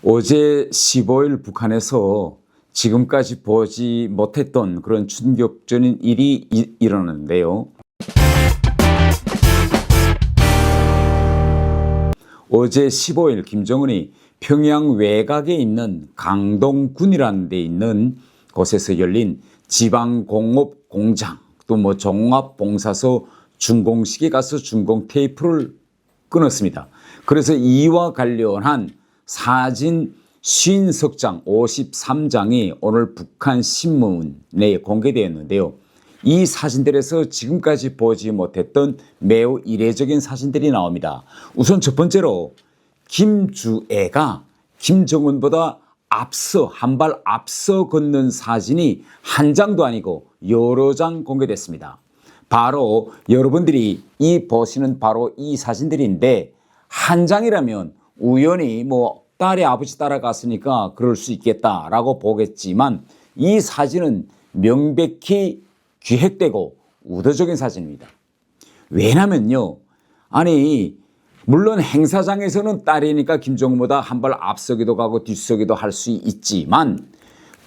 어제 15일 북한에서 지금까지 보지 못했던 그런 충격적인 일이 일어났는데요. 어제 15일 김정은이 평양 외곽에 있는 강동군이라는 데 있는 곳에서 열린 지방공업공장 또 종합봉사소 준공식에 가서 준공 테이프를 끊었습니다. 그래서 이와 관련한 사진 50장 53장이 오늘 북한 신문에 공개되었는데요. 이 사진들에서 지금까지 보지 못했던 매우 이례적인 사진들이 나옵니다. 우선 첫 번째로 김주애가 김정은보다 한 발 앞서 걷는 사진이 한 장도 아니고 여러 장 공개됐습니다. 바로 여러분들이 보시는 바로 이 사진들인데, 한 장이라면 우연히 딸의 아버지 따라갔으니까 그럴 수 있겠다라고 보겠지만, 이 사진은 명백히 기획되고 의도적인 사진입니다. 왜냐면요, 물론 행사장에서는 딸이니까 김정은보다 한 발 앞서기도 가고 뒤서기도 할 수 있지만,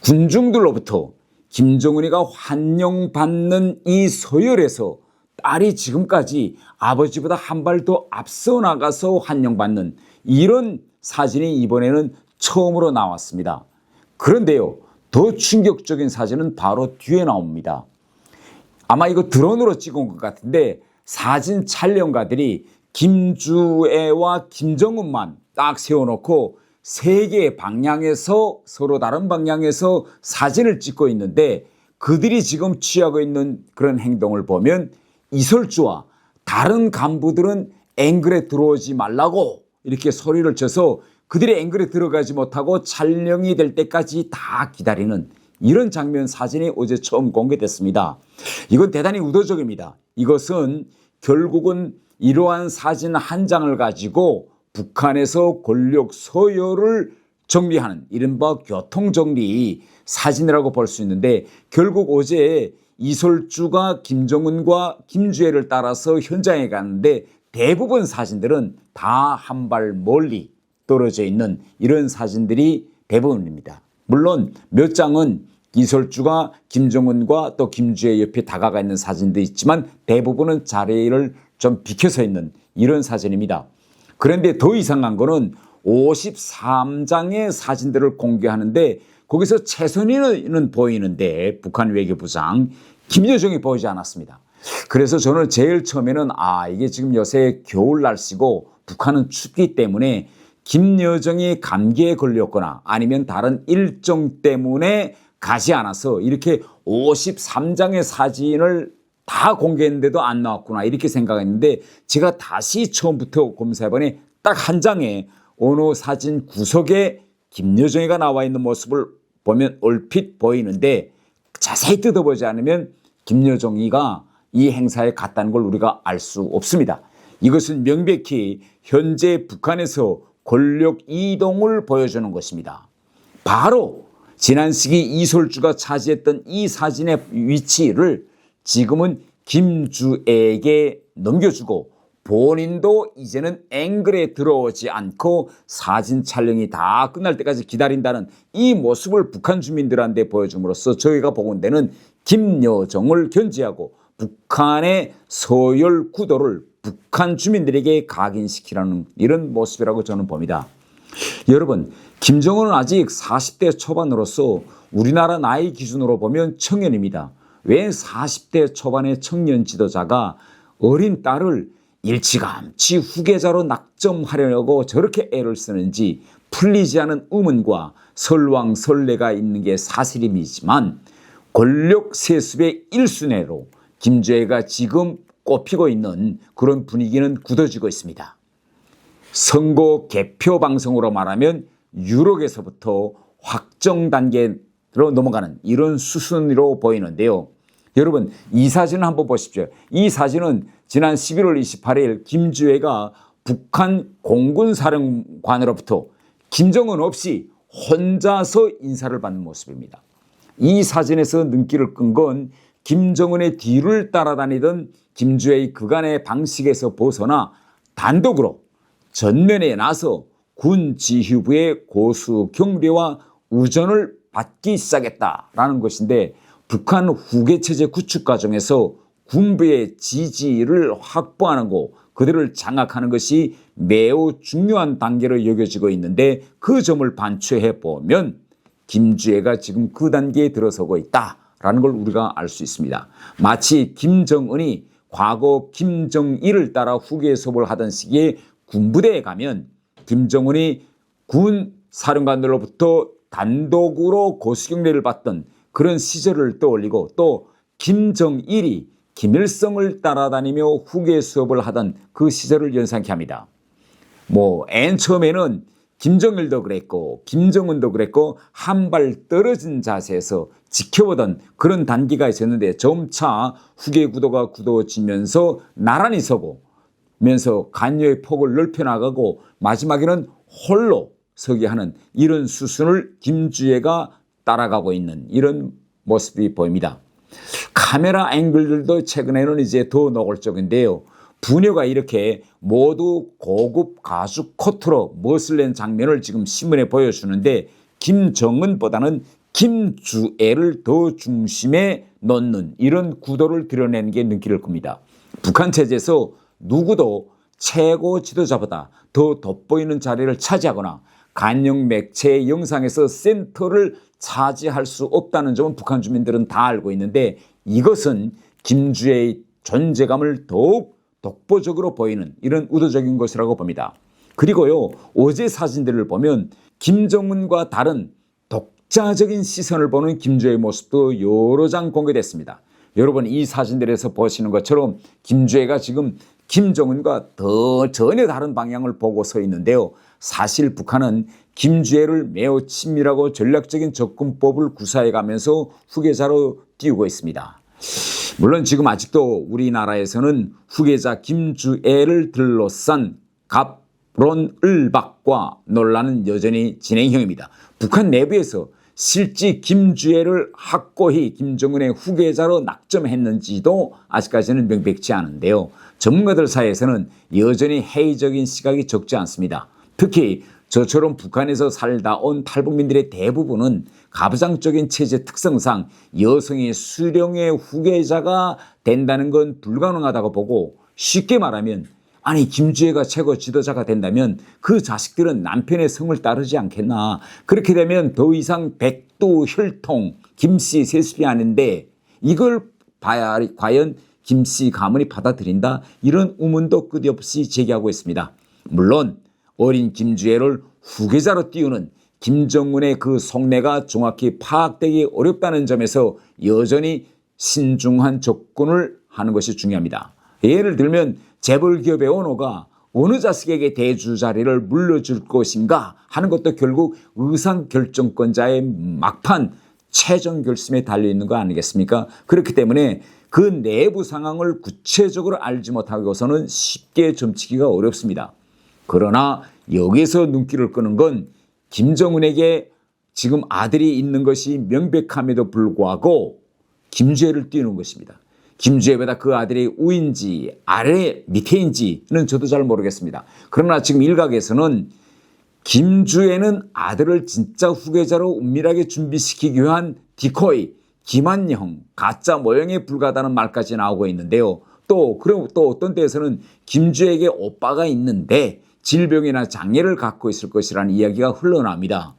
군중들로부터 김정은이가 환영받는 이 서열에서 딸이 지금까지 아버지보다 한 발 더 앞서 나가서 환영받는 이런 사진이 이번에는 처음으로 나왔습니다. 그런데요, 더 충격적인 사진은 바로 뒤에 나옵니다. 아마 이거 드론으로 찍은 것 같은데, 사진 촬영가들이 김주애와 김정은만 딱 세워놓고 세 개의 방향에서, 서로 다른 방향에서 사진을 찍고 있는데, 그들이 지금 취하고 있는 그런 행동을 보면 이설주와 다른 간부들은 앵글에 들어오지 말라고 이렇게 소리를 쳐서 그들이 앵글에 들어가지 못하고 촬영이 될 때까지 다 기다리는 이런 장면 사진이 어제 처음 공개됐습니다. 이건 대단히 의도적입니다. 이것은 결국은 이러한 사진 한 장을 가지고 북한에서 권력 서열을 정리하는 이른바 교통정리 사진이라고 볼 수 있는데, 결국 어제 이설주가 김정은과 김주애를 따라서 현장에 갔는데 대부분 사진들은 다 한 발 멀리 떨어져 있는 이런 사진들이 대부분입니다. 물론 몇 장은 이설주가 김정은과 또 김주애 옆에 다가가 있는 사진도 있지만 대부분은 자리를 좀 비켜서 있는 이런 사진입니다. 그런데 더 이상한 거는 53장의 사진들을 공개하는데 거기서 최선희는 보이는데 북한 외교부장 김여정이 보이지 않았습니다. 그래서 저는 제일 처음에는 이게 지금 요새 겨울 날씨고 북한은 춥기 때문에 김여정이 감기에 걸렸거나 아니면 다른 일정 때문에 가지 않아서 이렇게 53장의 사진을 다 공개했는데도 안 나왔구나 이렇게 생각했는데, 제가 다시 처음부터 검사해보니 딱 한 장에 어느 사진 구석에 김여정이가 나와 있는 모습을 보면 얼핏 보이는데, 자세히 뜯어보지 않으면 김여정이가 이 행사에 갔다는 걸 우리가 알 수 없습니다. 이것은 명백히 현재 북한에서 권력 이동을 보여주는 것입니다. 바로 지난 시기 이설주가 차지했던 이 사진의 위치를 지금은 김주애에게 넘겨주고 본인도 이제는 앵글에 들어오지 않고 사진 촬영이 다 끝날 때까지 기다린다는 이 모습을 북한 주민들한테 보여줌으로써 저희가 보건대는 김여정을 견제하고 북한의 서열 구도를 북한 주민들에게 각인시키라는 이런 모습이라고 저는 봅니다. 여러분, 김정은은 아직 40대 초반으로서 우리나라 나이 기준으로 보면 청년입니다. 왜 40대 초반의 청년 지도자가 어린 딸을 일찌감치 후계자로 낙점하려고 저렇게 애를 쓰는지 풀리지 않은 의문과 설왕설래가 있는 게 사실이지만, 권력 세습의 1순위로 김주애가 지금 꼽히고 있는 그런 분위기는 굳어지고 있습니다. 선거 개표 방송으로 말하면 유럽에서부터 확정 단계로 넘어가는 이런 수순으로 보이는데요. 여러분, 이 사진을 한번 보십시오. 이 사진은 지난 11월 28일 김주애가 북한 공군사령관으로부터 김정은 없이 혼자서 인사를 받는 모습입니다. 이 사진에서 눈길을 끈 건 김정은의 뒤를 따라다니던 김주애의 그간의 방식에서 벗어나 단독으로 전면에 나서 군 지휘부의 고수 경례와 우전을 받기 시작했다라는 것인데, 북한 후계체제 구축 과정에서 군부의 지지를 확보하는 것, 그들을 장악하는 것이 매우 중요한 단계로 여겨지고 있는데, 그 점을 반추해 보면 김주애가 지금 그 단계에 들어서고 있다라는 걸 우리가 알 수 있습니다. 마치 김정은이 과거 김정일을 따라 후계 수업을 하던 시기에 군부대에 가면 김정은이 군 사령관들로부터 단독으로 고수경례를 받던 그런 시절을 떠올리고, 또 김정일이 김일성을 따라다니며 후계 수업을 하던 그 시절을 연상케 합니다. 맨 처음에는 김정일도 그랬고 김정은도 그랬고 한 발 떨어진 자세에서 지켜보던 그런 단계가 있었는데, 점차 후계 구도가 굳어지면서 나란히 서고면서 관여의 폭을 넓혀나가고 마지막에는 홀로 서게 하는 이런 수순을 김주애가 따라가고 있는 이런 모습이 보입니다. 카메라 앵글들도 최근에는 이제 더 노골적인데요. 부녀가 이렇게 모두 고급 가죽 코트로 멋을 낸 장면을 지금 신문에 보여주는데, 김정은보다는 김주애를 더 중심에 놓는 이런 구도를 드러내는 게 눈길을 끕니다. 북한 체제에서 누구도 최고 지도자보다 더 돋보이는 자리를 차지하거나 간영 매체의 영상에서 센터를 차지할 수 없다는 점은 북한 주민들은 다 알고 있는데, 이것은 김주애의 존재감을 더욱 독보적으로 보이는 이런 의도적인 것이라고 봅니다. 그리고요, 어제 사진들을 보면 김정은과 다른 독자적인 시선을 보는 김주애의 모습도 여러 장 공개됐습니다. 여러분, 이 사진들에서 보시는 것처럼 김주애가 지금 김정은과 전혀 다른 방향을 보고 서 있는데요. 사실 북한은 김주애를 매우 친밀하고 전략적인 접근법을 구사해 가면서 후계자로 띄우고 있습니다. 물론 지금 아직도 우리나라에서는 후계자 김주애를 둘러싼 갑론을박과 논란은 여전히 진행형입니다. 북한 내부에서 실제 김주애를 확고히 김정은의 후계자로 낙점했는지도 아직까지는 명백치 않은데요. 전문가들 사이에서는 여전히 회의적인 시각이 적지 않습니다. 특히 저처럼 북한에서 살다 온 탈북민들의 대부분은 가부장적인 체제 특성상 여성이 수령의 후계자가 된다는 건 불가능하다고 보고, 쉽게 말하면 아니 김주애가 최고 지도자가 된다면 그 자식들은 남편의 성을 따르지 않겠나, 그렇게 되면 더 이상 백두 혈통 김씨 세습이 아닌데 이걸 봐야 과연 김씨 가문이 받아들인다, 이런 의문도 끝없이 제기하고 있습니다. 물론 어린 김주애를 후계자로 띄우는 김정은의 그 속내가 정확히 파악되기 어렵다는 점에서 여전히 신중한 접근을 하는 것이 중요합니다. 예를 들면 재벌 기업의 오너가 어느 자식에게 대주 자리를 물려줄 것인가 하는 것도 결국 의사결정권자의 막판 최종 결심에 달려있는 거 아니겠습니까? 그렇기 때문에 그 내부 상황을 구체적으로 알지 못하고서는 쉽게 점치기가 어렵습니다. 그러나 여기서 눈길을 끄는 건 김정은에게 지금 아들이 있는 것이 명백함에도 불구하고 김주애를 띄우는 것입니다. 김주애보다 그 아들이 우인지 아래 밑에인지는 저도 잘 모르겠습니다. 그러나 지금 일각에서는 김주애는 아들을 진짜 후계자로 은밀하게 준비시키기 위한 디코이, 기만형, 가짜 모형에 불과하다는 말까지 나오고 있는데요. 또 어떤 데에서는 김주애에게 오빠가 있는데 질병이나 장애를 갖고 있을 것이라는 이야기가 흘러나옵니다.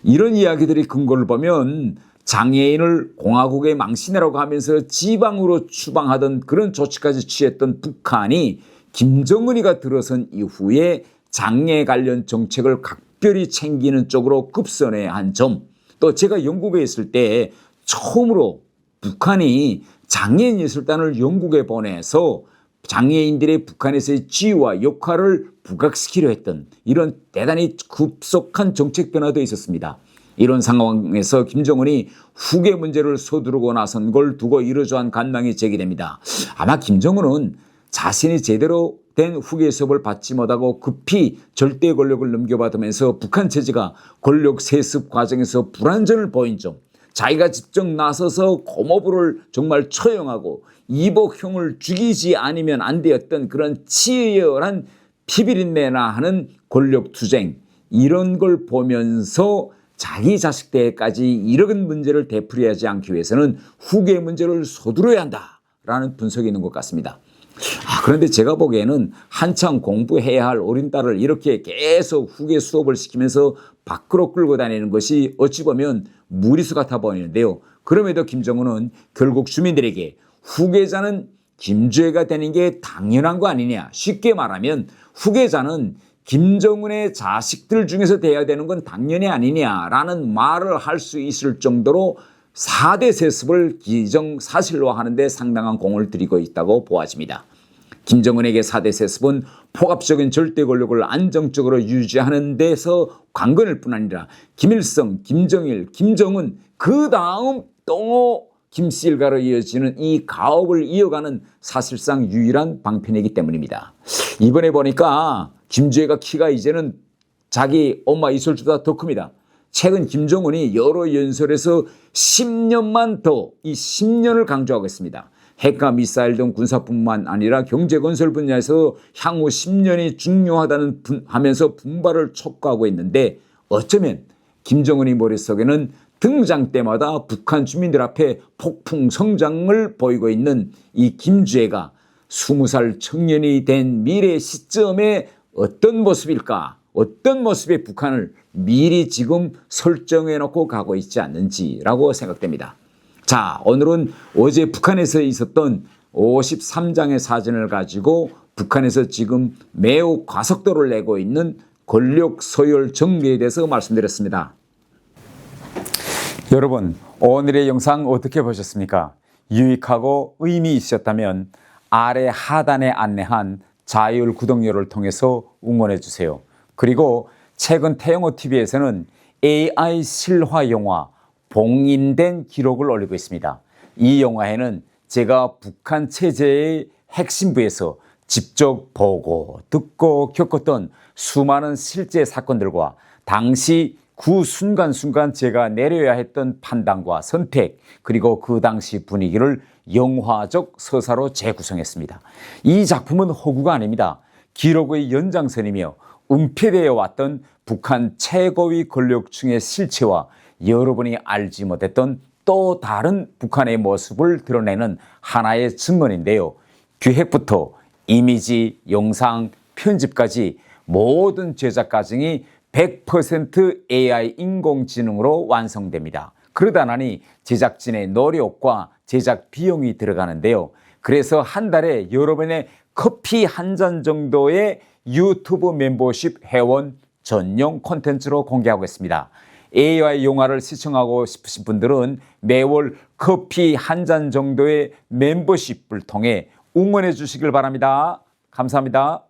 이런 이야기들이 근거를 보면 장애인을 공화국의 망신이라고 하면서 지방으로 추방하던 그런 조치까지 취했던 북한이 김정은이가 들어선 이후에 장애 관련 정책을 각별히 챙기는 쪽으로 급선회 한 점, 또 제가 영국에 있을 때 처음으로 북한이 장애인 예술단을 영국에 보내서 장애인들의 북한에서의 지위와 역할을 부각시키려 했던 이런 대단히 급속한 정책 변화도 있었습니다. 이런 상황에서 김정은이 후계 문제를 서두르고 나선 걸 두고 이러저러한 관망이 제기됩니다. 아마 김정은은 자신이 제대로 된 후계 수업을 받지 못하고 급히 절대 권력을 넘겨받으면서 북한 체제가 권력 세습 과정에서 불완전을 보인 점, 자기가 직접 나서서 고모부를 정말 처형하고 이복형을 죽이지 않으면 안 되었던 그런 치열한 피비린내나 하는 권력투쟁 이런 걸 보면서 자기 자식 때까지 이런 문제를 되풀이하지 않기 위해서는 후계의 문제를 서두르야 한다라는 분석이 있는 것 같습니다. 그런데 제가 보기에는 한창 공부해야 할 어린 딸을 이렇게 계속 후계 수업을 시키면서 밖으로 끌고 다니는 것이 어찌 보면 무리수 같아 보이는데요. 그럼에도 김정은은 결국 주민들에게 후계자는 김주애가 되는 게 당연한 거 아니냐. 쉽게 말하면 후계자는 김정은의 자식들 중에서 돼야 되는 건 당연히 아니냐라는 말을 할 수 있을 정도로 4대 세습을 기정사실화하는 데 상당한 공을 들이고 있다고 보아집니다. 김정은에게 4대 세습은 포괄적인 절대 권력을 안정적으로 유지하는 데서 관건일 뿐 아니라 김일성, 김정일, 김정은 그 다음 또 김씨일가로 이어지는 이 가업을 이어가는 사실상 유일한 방편이기 때문입니다. 이번에 보니까 김주애가 키가 이제는 자기 엄마 이솔주보다 더 큽니다. 최근 김정은이 여러 연설에서 10년만 더 이 10년을 강조하고 있습니다. 핵과 미사일 등 군사뿐만 아니라 경제건설 분야에서 향후 10년이 중요하다는 하면서 분발을 촉구하고 있는데 어쩌면 김정은이 머릿속에는 등장 때마다 북한 주민들 앞에 폭풍 성장을 보이고 있는 이 김주애가 20살 청년이 된 미래 시점에 어떤 모습일까? 어떤 모습의 북한을 미리 지금 설정해 놓고 가고 있지 않는지라고 생각됩니다. 자, 오늘은 어제 북한에서 있었던 53장의 사진을 가지고 북한에서 지금 매우 과속도를 내고 있는 권력 서열 정리에 대해서 말씀드렸습니다. 여러분, 오늘의 영상 어떻게 보셨습니까? 유익하고 의미 있으셨다면 아래 하단에 안내한 자율 구독료를 통해서 응원해 주세요. 그리고 최근 태영호TV에서는 AI 실화 영화 봉인된 기록을 올리고 있습니다. 이 영화에는 제가 북한 체제의 핵심부에서 직접 보고 듣고 겪었던 수많은 실제 사건들과 당시 그 순간순간 제가 내려야 했던 판단과 선택 그리고 그 당시 분위기를 영화적 서사로 재구성했습니다. 이 작품은 허구가 아닙니다. 기록의 연장선이며 은폐되어 왔던 북한 최고위 권력층의 실체와 여러분이 알지 못했던 또 다른 북한의 모습을 드러내는 하나의 증언인데요. 기획부터 이미지, 영상, 편집까지 모든 제작 과정이 100% AI 인공지능으로 완성됩니다. 그러다 나니 제작진의 노력과 제작 비용이 들어가는데요. 그래서 한 달에 여러분의 커피 한 잔 정도의 유튜브 멤버십 회원 전용 콘텐츠로 공개하고 있습니다. AI 영화를 시청하고 싶으신 분들은 매월 커피 한 잔 정도의 멤버십을 통해 응원해 주시길 바랍니다. 감사합니다.